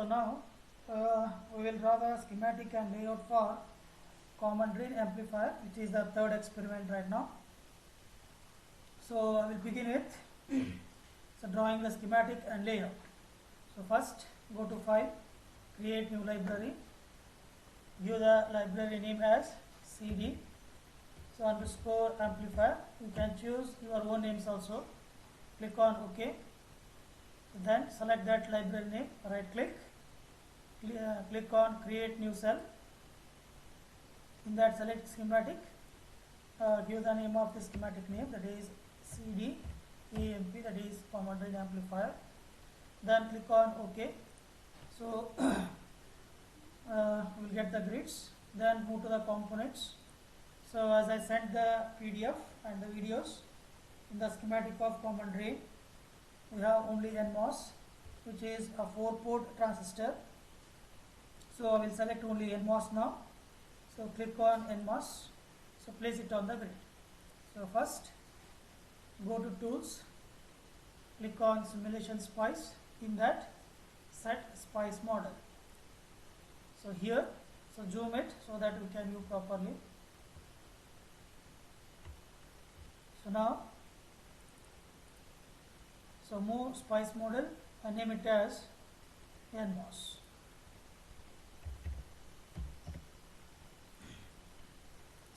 So now we will draw the schematic and layout for common drain amplifier, which is the third experiment right now. So I will begin with drawing the schematic and layout. So first go to File, create new library, give the library name as CD. So underscore amplifier, you can choose your own names also. Click on OK. Then select that library name, right click, click on create new cell. In that select schematic, give the name of the schematic name, that is CD AMP, that is common drain amplifier. Then click on OK. So we'll get the grids. Then move to the components. So as I sent the PDF and the videos, in the schematic of common drain, we have only NMOS, which is a 4-port transistor. So I will select only NMOS now. So click on NMOS. So place it on the grid. So first go to Tools, click on Simulation Spice. In that, set Spice Model. So here, so zoom it so that we can view properly. So now, so move Spice Model and name it as NMOS.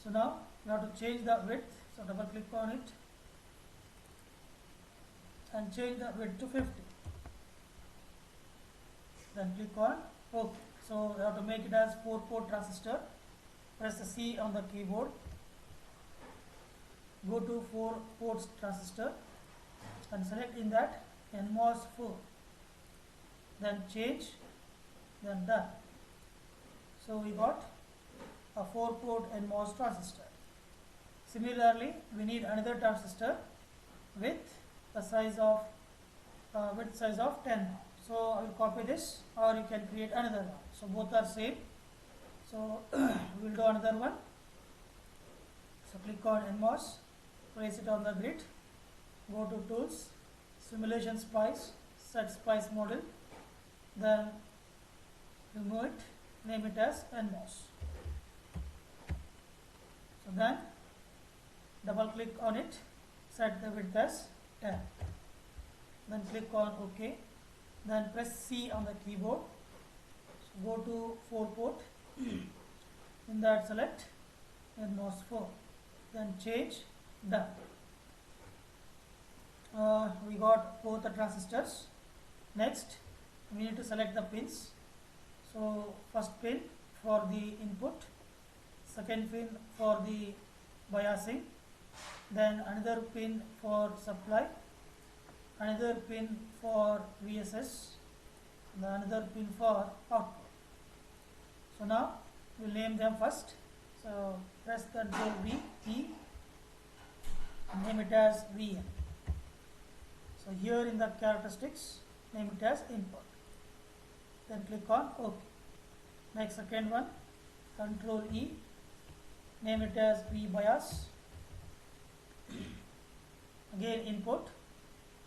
So now you have to change the width. So double click on it and change the width to 50. Then click on OK. So you have to make it as 4-port transistor. Press the C on the keyboard. Go to 4 ports transistor and select in that NMOS 4. Then change, then done. So we got a 4-port NMOS transistor. Similarly, we need another transistor with the size of width size of 10. So I will copy this, or you can create another one. So both are same. So we will do another one. So click on NMOS, place it on the grid. Go to Tools, Simulation Spice, set Spice Model. Then remove it, name it as NMOS. So then double click on it, set the width as 10. Then click on OK. Then press C on the keyboard. So go to 4-port. In that select NMOS 4. Then change, done. We got both the transistors. Next, we need to select the pins. So first pin for the input, second pin for the biasing, then another pin for supply, another pin for VSS, and another pin for output. So now we'll name them first. So press Ctrl V, E, and name it as VN. So here in the characteristics, name it as input. Then click on OK. Next second one, Ctrl E, name it as V bias. Again input,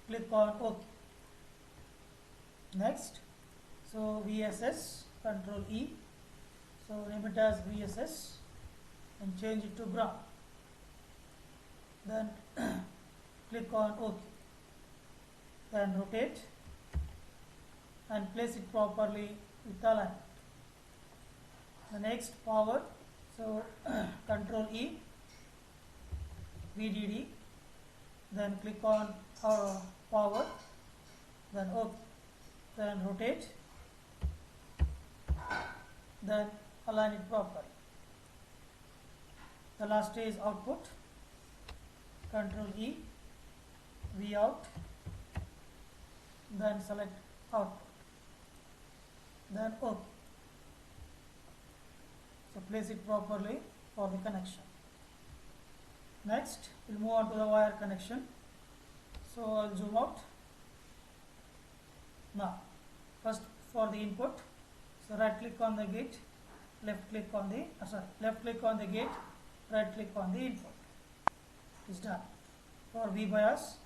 click on OK. Next, so VSS, Ctrl E, so name it as VSS and change it to ground. Then click on OK. Then rotate and place it properly with alignment. The next power, so Ctrl E, VDD, then click on power, then OK, then rotate, then align it properly. The last is output, Ctrl E, V out, then select output, then OK. So place it properly for the connection. Next, we'll move on to the wire connection. So I'll zoom out. Now, first for the input, so right click on the gate, left click on the left click on the gate, right click on the input. It's done. For V bias,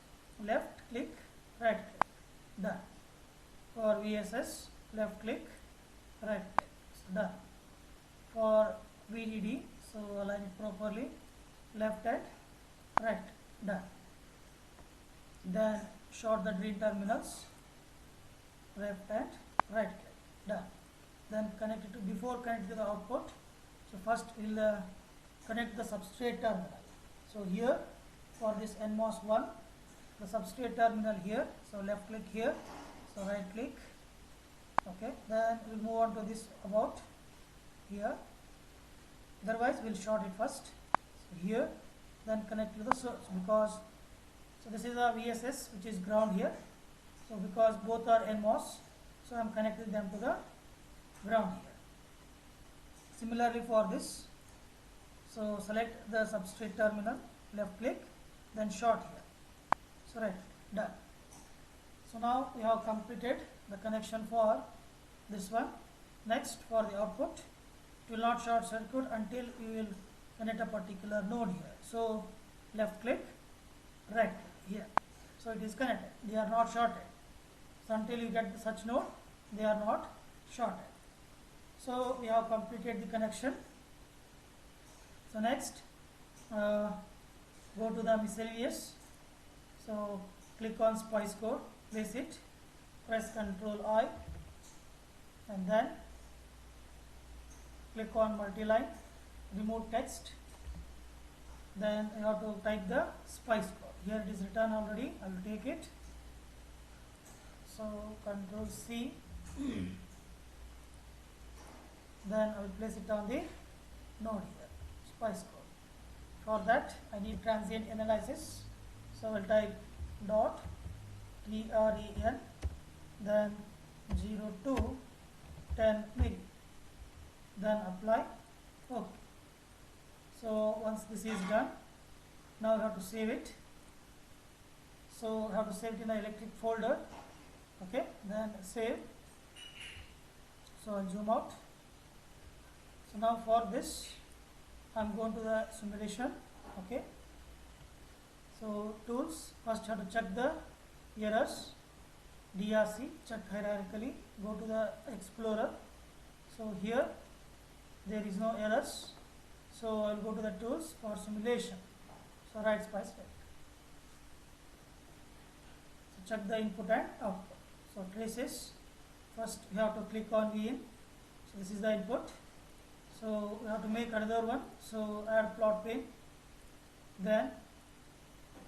left click, right click, done. For VSS, left click, right click. So done. For VDD, so align it properly, left and right, done. Then short the green terminals, left and right click, done. Then connect it to, before connect to the output, so first we'll connect the substrate terminal. So here for this NMOS 1, the substrate terminal here, so left click here, so right click, okay. Then we'll move on to this about here, otherwise we'll short it first. So here, then connect to the source, because so this is a VSS which is ground here, so because both are NMOS, so I am connecting them to the ground here. Similarly for this, so select the substrate terminal, left click, then short here, so right, done. So now we have completed the connection for this one. Next, for the output, it will not short circuit until you will connect a particular node here. So left click, right click here, so it is connected, they are not shorted. So until you get such node, they are not shorted. So we have completed the connection. So next, go to the miscellaneous, so click on spice code, place it, press Ctrl I, and then click on multi-line, remove text, then you have to type the spice code. Here it is written already, I will take it, so Ctrl C, then I will place it on the node here, spice code. For that I need transient analysis, so I will type dot TREN, then 0 to 10 milli, then apply, okay. So once this is done, now you have to save it. So you have to save it in the electric folder, okay, then save. So I'll zoom out. So now for this, I'm going to the simulation, okay. So tools, first you have to check the errors, DRC, check hierarchically, go to the Explorer. So here there is no errors, so I'll go to the tools for simulation, so right spice right. So check the input and output. So traces, first you have to click on V in, so this is the input. So we have to make another one, so add plot pane, then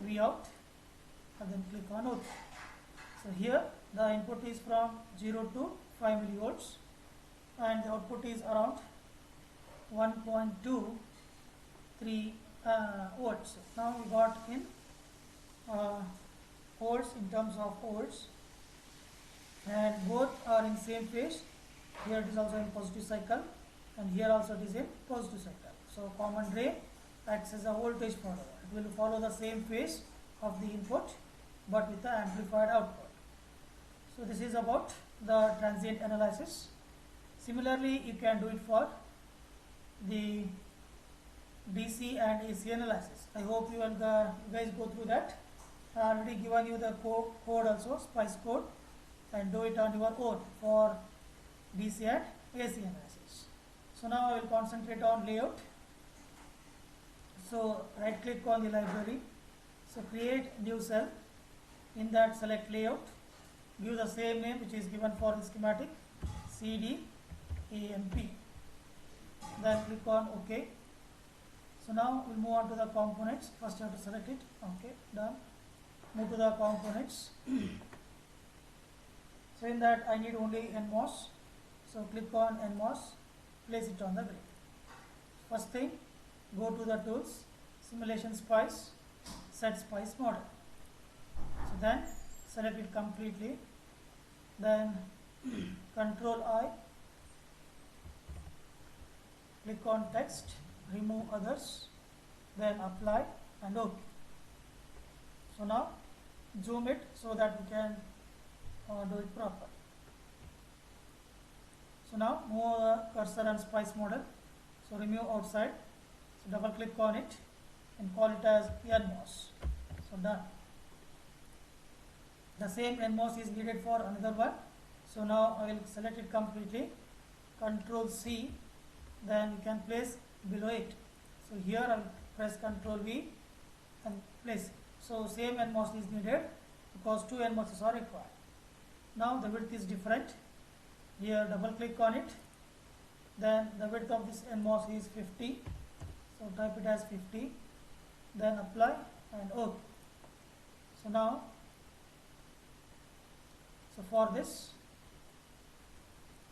V out, and then click on OK. So here the input is from 0 to 5 millivolts and the output is around 1.23 volts. Now we got in volts in terms of volts, and both are in same phase. Here it is also in positive cycle, and here also it is in positive cycle. So common drain acts as a voltage follower. It will follow the same phase of the input but with the amplified output. So this is about the transient analysis. Similarly, you can do it for the DC and AC analysis. I hope you will guys go through that. I already given you the code also, spice code, and do it on your own for DC and AC analysis. So now I will concentrate on layout. So right click on the library, so create new cell, in that select layout, give the same name which is given for the schematic, CD AMP, then click on OK. So now we'll move on to the components. First you have to select it, okay, done. Move to the components. So in that I need only NMOS, so click on NMOS, place it on the grid. First thing, go to the tools, simulation spice, set spice model. So then select it completely, then Control I, click on text, remove others, then apply and OK. So now zoom it so that we can do it proper. So now move the cursor and spice model, so remove outside, so double click on it and call it as NMOS. So done. The same NMOS is needed for another one, So now I will select it completely, Control C, then you can place below it. So here I will press Control V and place it. So same NMOS is needed because two NMOSs are required. Now the width is different. Here double click on it, then the width of this NMOS is 50. So type it as 50, then apply and OK. So now, so for this,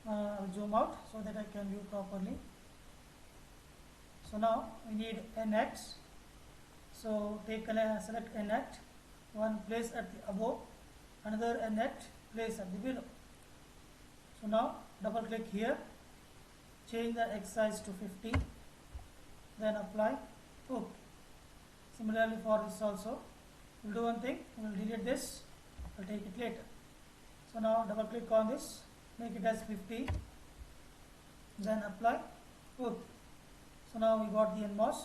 I will zoom out so that I can view properly. So now we need NX. So select NX, one place at the above, another NX place at the below. So now double click here, change the X size to 50, then apply OK. Similarly for this also, we'll do one thing, we'll delete this, we'll take it later. So now double click on this, make it as 50, then apply OK. So now we got the NMOS.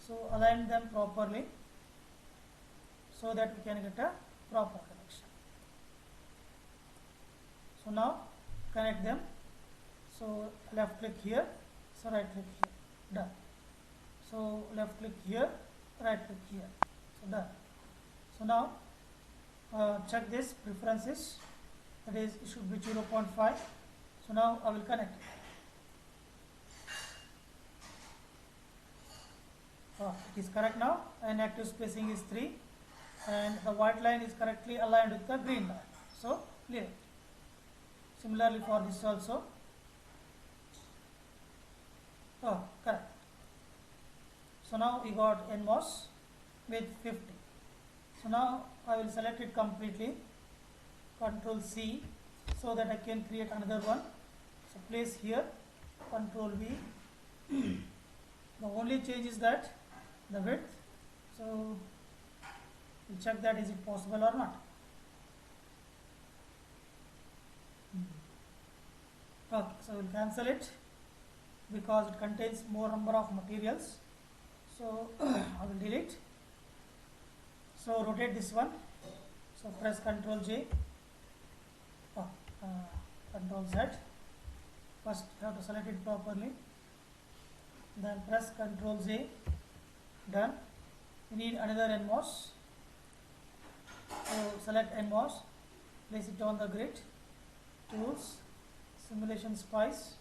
So align them properly so that we can get a proper connection. So now connect them. So left click here, so right click here, done. So left click here, right click here, so done. So now check this preferences, that is it should be 0.5. So now I will connect it. It is correct now, and active spacing is 3, and the white line is correctly aligned with the green line. So leave it. Similarly for this also. Correct. So now we got NMOS with 50. So now I will select it completely, Control C, so that I can create another one. So place here, Control V. The only change is that the width. So we'll check that is it possible or not. Okay, so we'll cancel it because it contains more number of materials. So I will delete. So rotate this one. So press Ctrl J, Ctrl Z. First you have to select it properly. Then press Ctrl Z. Done. We need another NMOS. So select NMOS, place it on the grid. Tools, Simulation Spice,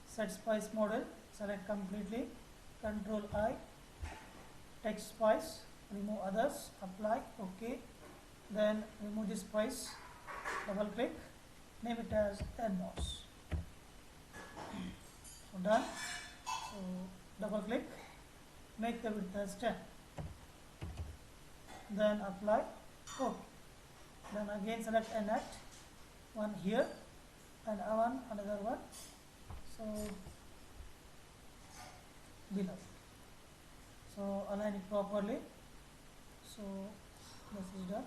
Set Spice Model. Select completely. Ctrl I. Text Spice. Remove others. Apply. OK. Then remove this spice. Double click. Name it as NMOS. So done. So double click. Make the width as 10. Then apply. OK. Then again select NX. One here and one another one. So below. So align it properly. So this is done.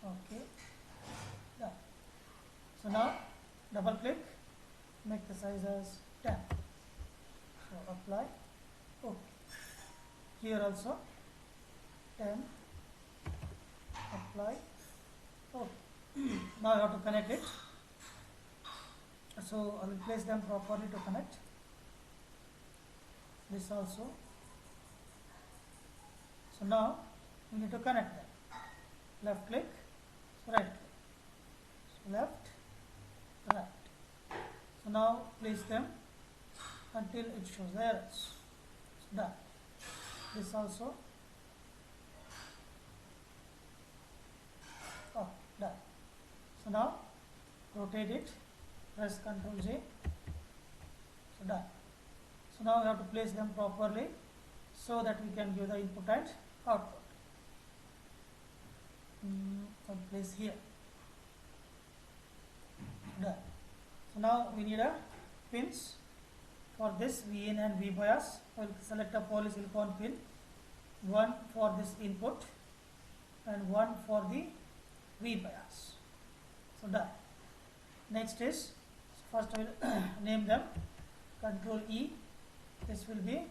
Okay. Done. So now double click. Make the size as 10. So apply. OK. Here also 10. Apply. OK. Now you have to connect it. So I will place them properly to connect. This also. So now we need to connect them. Left click, right click. So left, right. So now place them until it shows the errors. So done. This also. Oh, done. So now rotate it. Press Ctrl J. So done. So now we have to place them properly so that we can give the input and output. So place here. Done. So now we need a pins. For this V in and V bias, I will select a polysilicon pin. One for this input and one for the V bias. So done. Next is, first I will name them. Control E. This will be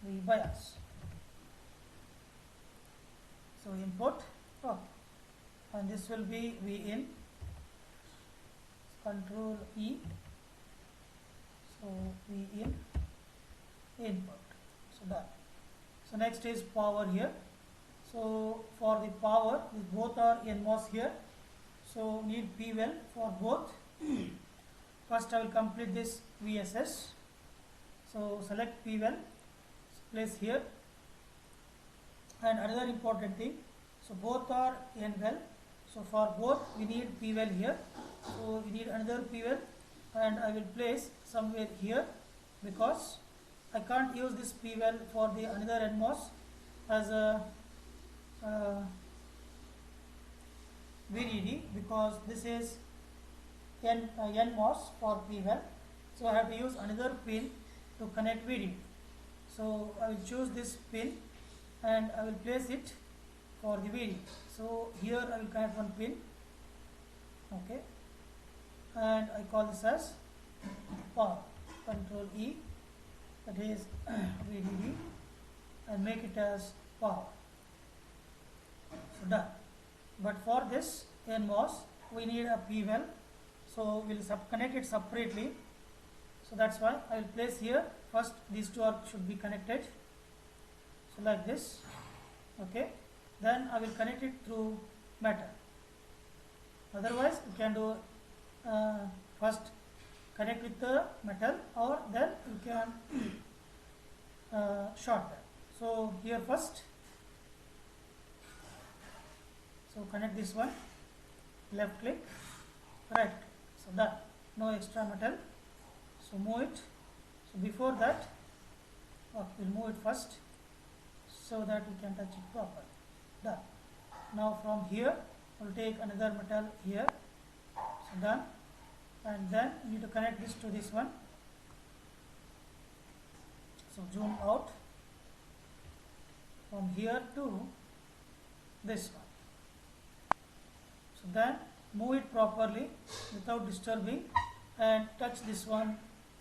V bias. So input, and this will be V in. control E, so V in input, so done. So next is power here. So for the power, both are NMOS here, so need P well for both. First I will complete this VSS, so select P well, place here. And another important thing, so both are N well, so for both we need P well here, so we need another P well, and I will place somewhere here because I can't use this P well for the another NMOS as a VDD, because this is NMOS for P well, so I have to use another pin to connect VDD. So I will choose this pin and I will place it for the VDD. So here I will connect one pin, okay, and I call this as power, control E, that is VDD, and make it as power. So done. But for this NMOS we need a P well, so we will connect it separately. So that's why I will place here. First these two should be connected, so like this, okay. Then I will connect it through metal. Otherwise you can do first connect with the metal, or then you can short them. So here first, so connect this one, left click, right click, so done. No extra metal, so move it. So before that, we'll move it first so that we can touch it properly. Done. Now from here we'll take another metal here, so done. And then you need to connect this to this one, so zoom out from here to this one. So then move it properly without disturbing and touch this one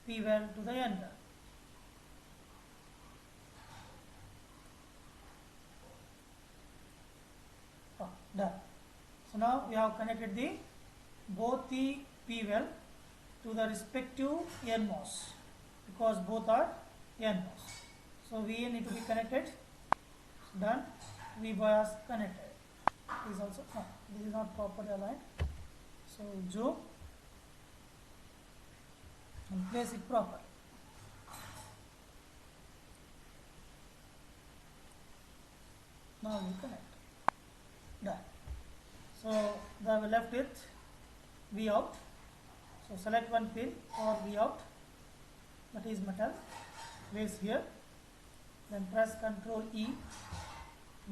P well to the end. Done. So now we have connected both the P well to the respective NMOS, because both are NMOS. So VN need to be connected. So done. V bias connected. This is also this is not properly aligned. So zoom and place it properly. Now we connect. Done. So we left with V out. So select one pin for V out, that is metal, place here, then press Ctrl E,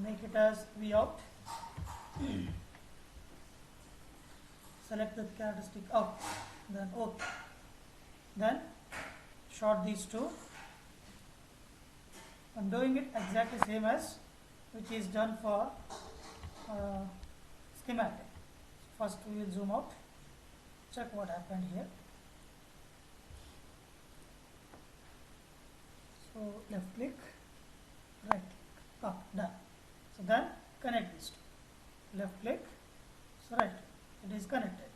make it as V out. Select the characteristic out, then OK. Then short these two. I'm doing it exactly same as which is done for schematic. First we will zoom out, check what happened here. So left click, right click, up, done. So then connect these two. Left click, so right click, it is connected.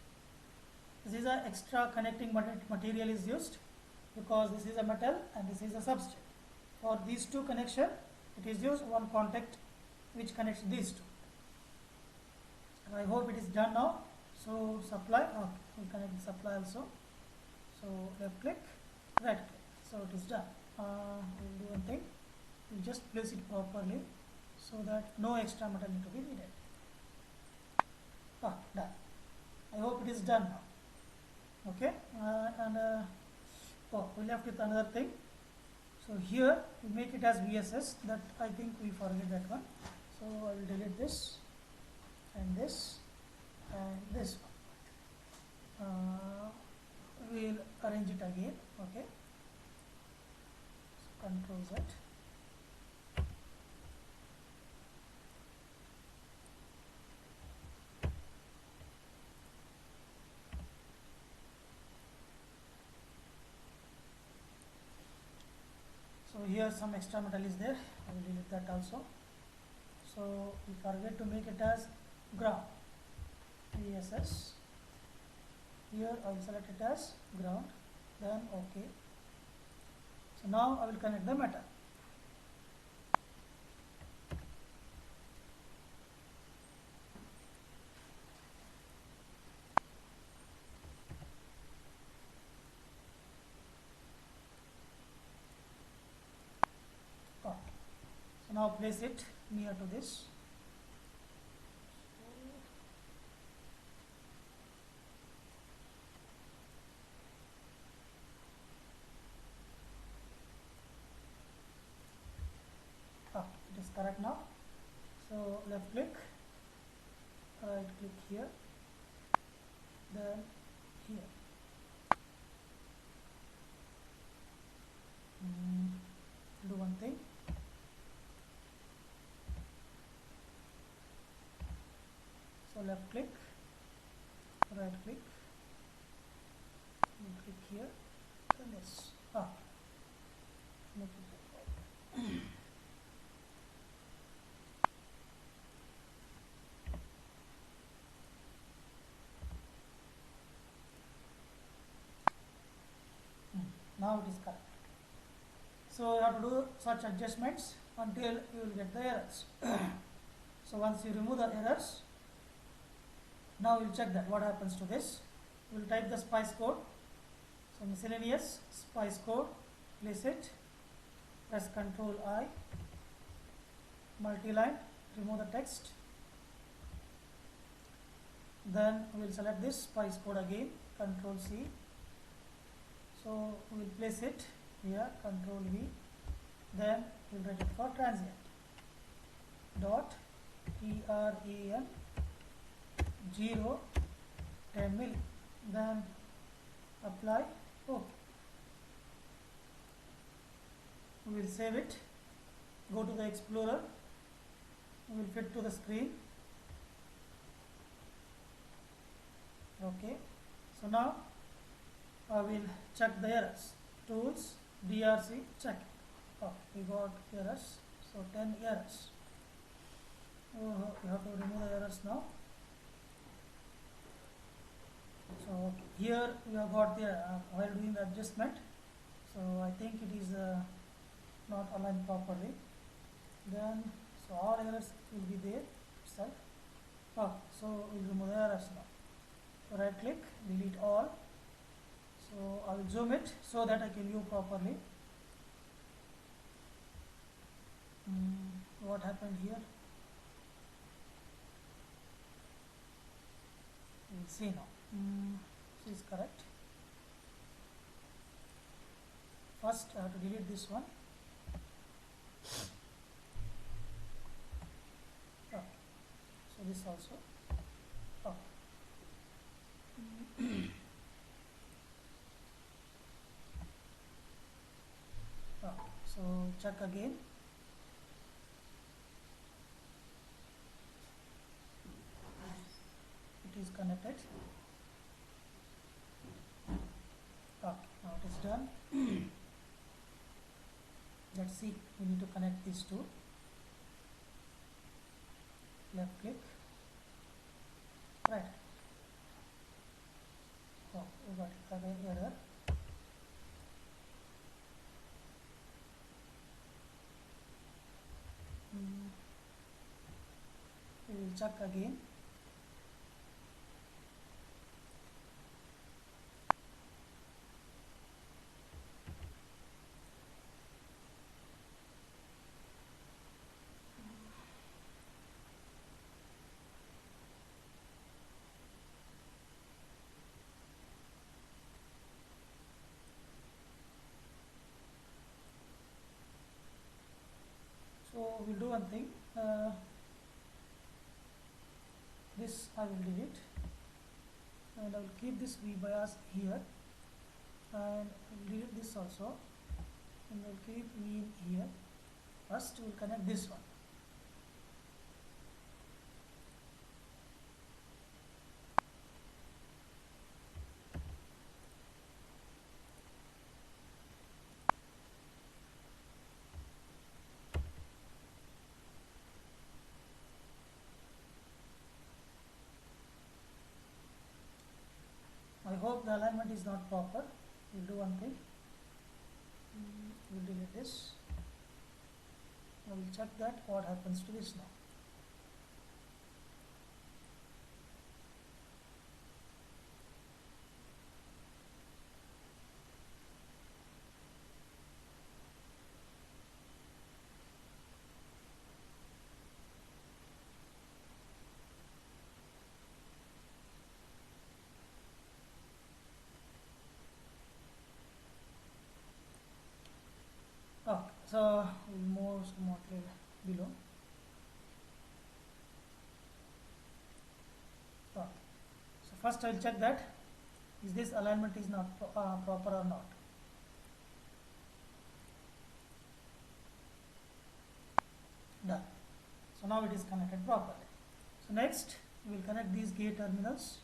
This is a extra connecting material is used because this is a metal and this is a substrate. For these two connection, it is used one contact which connects these two. I hope it is done now. So supply, okay, we connect the supply also. So left click, right click, so it is done. We'll do one thing, we'll just place it properly so that no extra metal need to be needed. Done. I hope it is done now. Okay, we left with another thing. So here we make it as VSS, that I think we forget that one. So I will delete this and this and this one. We'll arrange it again. Okay. So Control Z. So here some extra metal is there, I will delete that also. So we forget to make it as ground, VSS, here I will select it as ground, then OK. So now I will connect the metal. So now place it near to this. It is correct now. So left click, right click here, then here. Do one thing. So left click, right click, click here, then this. Make it. Now it is correct. So you have to do such adjustments until you will get the errors. So once you remove the errors, now we will check that what happens to this. We will type the spice code. So miscellaneous spice code, place it, press Ctrl I, multi-line, remove the text. Then we will select this spice code again, Ctrl C. So we will place it here, Ctrl V. Then we will write it for transient. Dot TRAN 0 10 milli. Then apply. OK. We will save it. Go to the Explorer. We will fit to the screen. OK. So now I will check the errors. Tools, DRC, check. We got errors. So 10 errors. You have to remove the errors now. So here we have got the while doing the adjustment. So I think it is not aligned properly. Then so all errors will be there itself. So we'll remove the errors now. So right click, delete all. So I will zoom it so that I can view properly. What happened here? We will see now. This is correct. First I have to delete this one. So this also. So check again. It is connected. Now it is done. Let's see, we need to connect these two. Left click, right. We got another error. We will check again. So we'll do one thing. This I will delete, and I will keep this V bias here, and delete this also, and we'll keep V here. First we'll connect this one. I hope is not proper, we'll do one thing. We'll delete this. I will check that what happens to this now. Okay, so we'll move slightly below. Okay. So first I'll check that is this alignment is not proper or not. Done. So now it is connected properly. So next we will connect these gate terminals.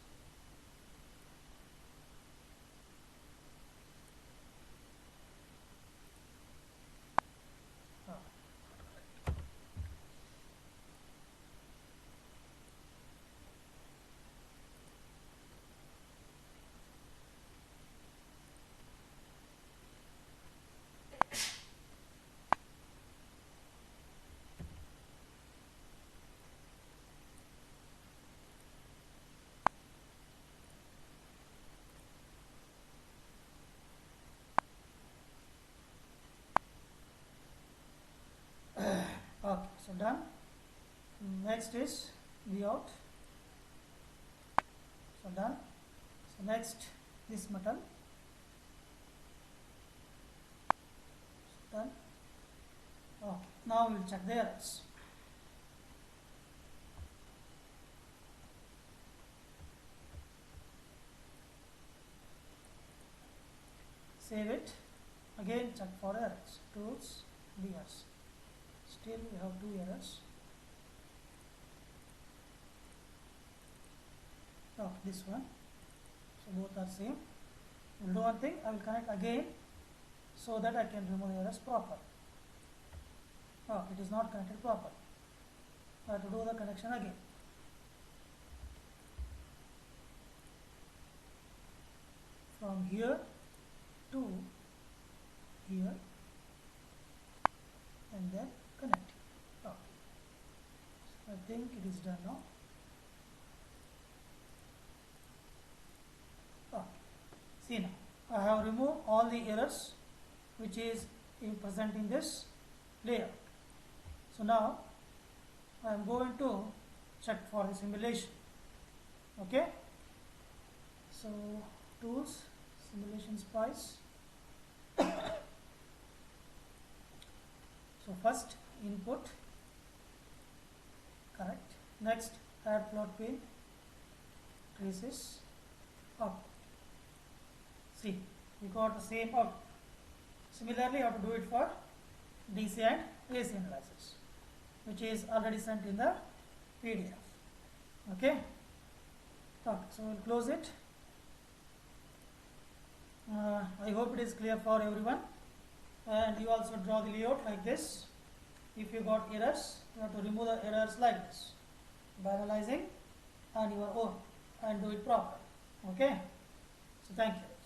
Okay, so done. Next is Vout. So done. So next this metal. So done. Okay, now we'll check the errors. Save it. Again check for errors. Tools, BS. Still we have 2 errors. Oh, this one. So both are same. We'll do one thing. I will connect again so that I can remove the errors proper. Oh, it is not connected properly. I have to do the connection again. From here to here and then connect. Okay. So I think it is done now. Okay. See now, I have removed all the errors which is present in this layout. So now I am going to check for the simulation. Okay. So tools, simulation spice. So first input, correct. Next add plot pin, traces, output. See, we got the same output. Similarly, you have to do it for DC and AC analysis, which is already sent in the PDF. Okay. Okay, so we'll close it. I hope it is clear for everyone. And you also draw the layout like this. If you got errors, you have to remove the errors like this by analyzing on your own and do it properly. Okay. So thank you.